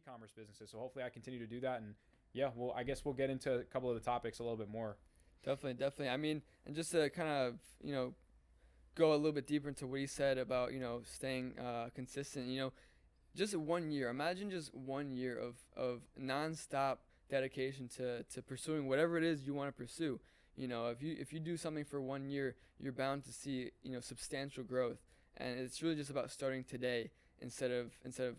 e-commerce businesses. So hopefully I continue to do that. And yeah, well, I guess we'll get into a couple of the topics a little bit more. Definitely. I mean, and just to kind of, go a little bit deeper into what he said about, staying consistent, just 1 year. Imagine just 1 year of nonstop dedication to pursuing whatever it is you want to pursue. If you do something for 1 year, you're bound to see, substantial growth. And it's really just about starting today instead of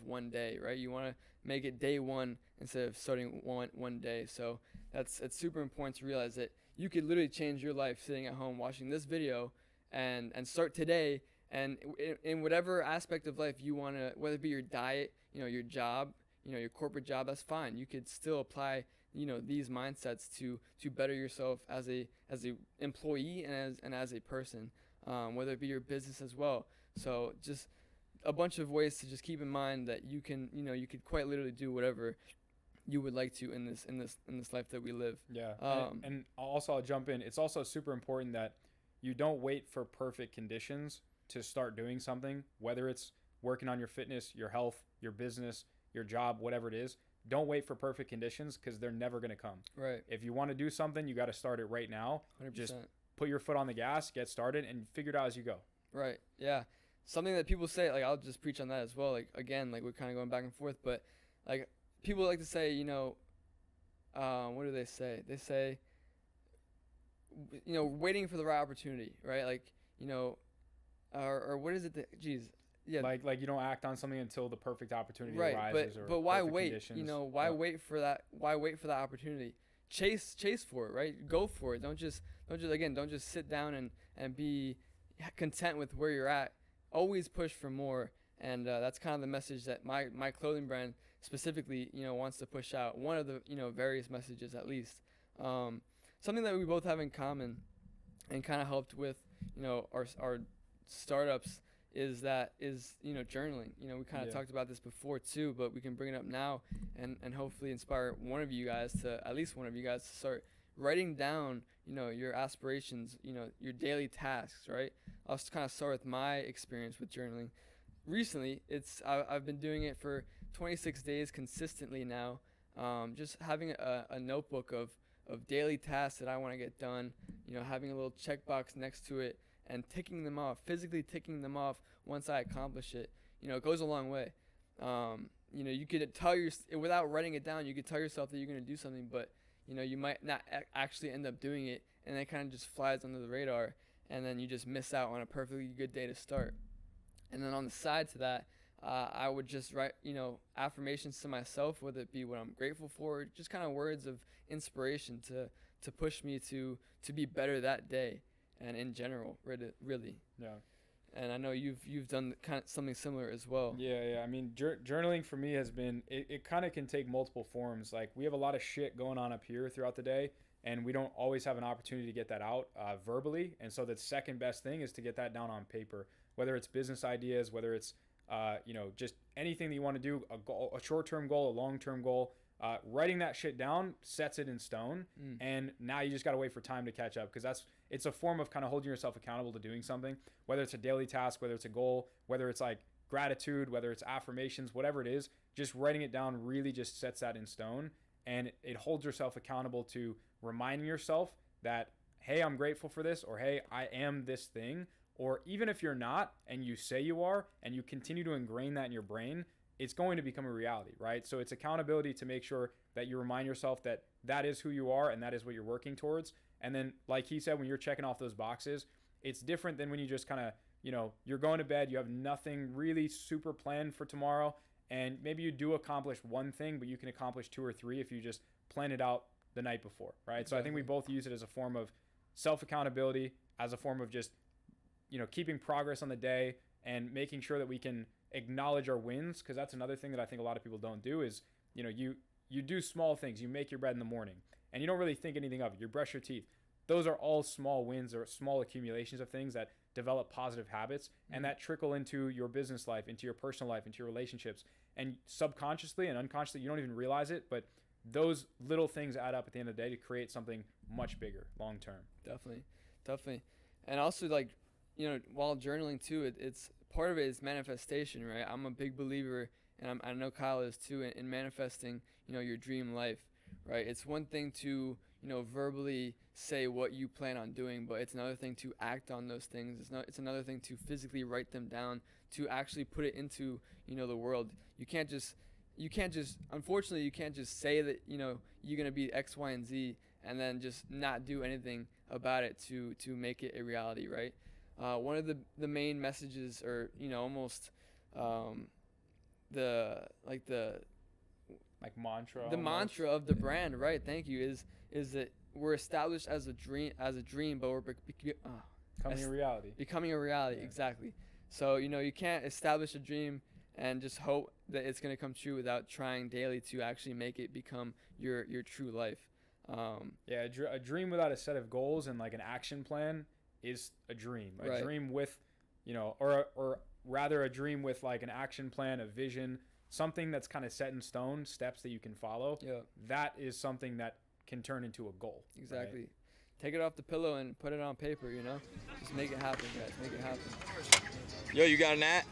one day, right? You want to make it day one instead of starting one day. So it's super important to realize that you could literally change your life sitting at home watching this video and start today. And in whatever aspect of life you want to, whether it be your diet, your job, your corporate job, that's fine. You could still apply, these mindsets to better yourself as a employee and as a person, whether it be your business as well. So just a bunch of ways to just keep in mind that you could quite literally do whatever you would like to in this life that we live. Yeah. And also I'll jump in. It's also super important that you don't wait for perfect conditions to start doing something, whether it's working on your fitness, your health, your business, your job, whatever it is. Don't wait for perfect conditions because they're never going to come. Right. If you want to do something, you got to start it right now. 100%. Just put your foot on the gas, get started, and figure it out as you go. Right. Yeah. Something that people say, like, I'll just preach on that as well. Like, again, like, we're kind of going back and forth, but like people like to say, what do they say? They say, waiting for the right opportunity, right? Like, or what is it that, geez, yeah. Like you don't act on something until the perfect opportunity right, arises. But why wait? Conditions. Why wait for that? Why wait for that opportunity? Chase for it, right? Go for it. Don't just sit down and be content with where you're at. Always push for more. And that's kind of the message that my clothing brand specifically, wants to push out. One of the, various messages at least. Something that we both have in common and kind of helped with, our startups is journaling. We kind of talked about this before too, but we can bring it up now and hopefully inspire at least one of you guys to start writing down, your aspirations, your daily tasks, right? I'll just kind of start with my experience with journaling. Recently, I've been doing it for 26 days consistently now. Just having a notebook of daily tasks that I want to get done, having a little checkbox next to it and physically ticking them off once I accomplish it, it goes a long way. You could without writing it down, you could tell yourself that you're going to do something, but, you might not actually end up doing it, and it kind of just flies under the radar, and then you just miss out on a perfectly good day to start. And then on the side to that, I would just write, affirmations to myself, whether it be what I'm grateful for, just kind of words of inspiration to push me to be better that day and in general, really. Yeah. And I know you've done kind of something similar as well. Yeah. I mean, journaling for me has been, it kind of can take multiple forms. Like, we have a lot of shit going on up here throughout the day, and we don't always have an opportunity to get that out verbally. And so the second best thing is to get that down on paper, whether it's business ideas, whether it's, just anything that you want to do, a short-term goal, a long-term goal. Writing that shit down sets it in stone, and now you just got to wait for time to catch up, because it's a form of kind of holding yourself accountable to doing something, whether it's a daily task, whether it's a goal, whether it's like gratitude, whether it's affirmations, whatever it is. Just writing it down really just sets that in stone, and it holds yourself accountable to reminding yourself that, hey, I'm grateful for this, or hey, I am this thing. Or even if you're not and you say you are and you continue to ingrain that in your brain, it's going to become a reality, right? So it's accountability to make sure that you remind yourself that that is who you are and that is what you're working towards. And then, like he said, when you're checking off those boxes, it's different than when you just kind of, you're going to bed, you have nothing really super planned for tomorrow, and maybe you do accomplish one thing, but you can accomplish two or three if you just plan it out the night before, right? Exactly. So I think we both use it as a form of self-accountability, as a form of just, keeping progress on the day and making sure that we can acknowledge our wins, because that's another thing that I think a lot of people don't do is, you do small things. You make your bed in the morning and you don't really think anything of it. You brush your teeth. Those are all small wins or small accumulations of things that develop positive habits and that trickle into your business life, into your personal life, into your relationships. And subconsciously and unconsciously, you don't even realize it, but those little things add up at the end of the day to create something much bigger long term. Definitely. And also, while journaling too, it's part of it is manifestation, right? I'm a big believer and I know Kyle is too, in manifesting, your dream life, right? It's one thing to, verbally say what you plan on doing, but it's another thing to act on those things. It's another thing to physically write them down, to actually put it into, the world. Unfortunately, you can't just say that, you're going to be X, Y, and Z, and then just not do anything about it to make it a reality, right? One of the main messages, or, almost the mantra of the brand, right? Thank you. Is that we're established as a dream, but we're becoming a reality. Becoming a reality, yeah. Exactly. So you can't establish a dream and just hope that it's going to come true without trying daily to actually make it become your true life. A dream without a set of goals and like an action plan is a dream. A dream with, or rather a dream with like an action plan, a vision, something that's kind of set in stone, steps that you can follow. Yeah. That is something that can turn into a goal. Exactly. Right? Take it off the pillow and put it on paper, Just make it happen, guys. Make it happen. Yo, you got an at?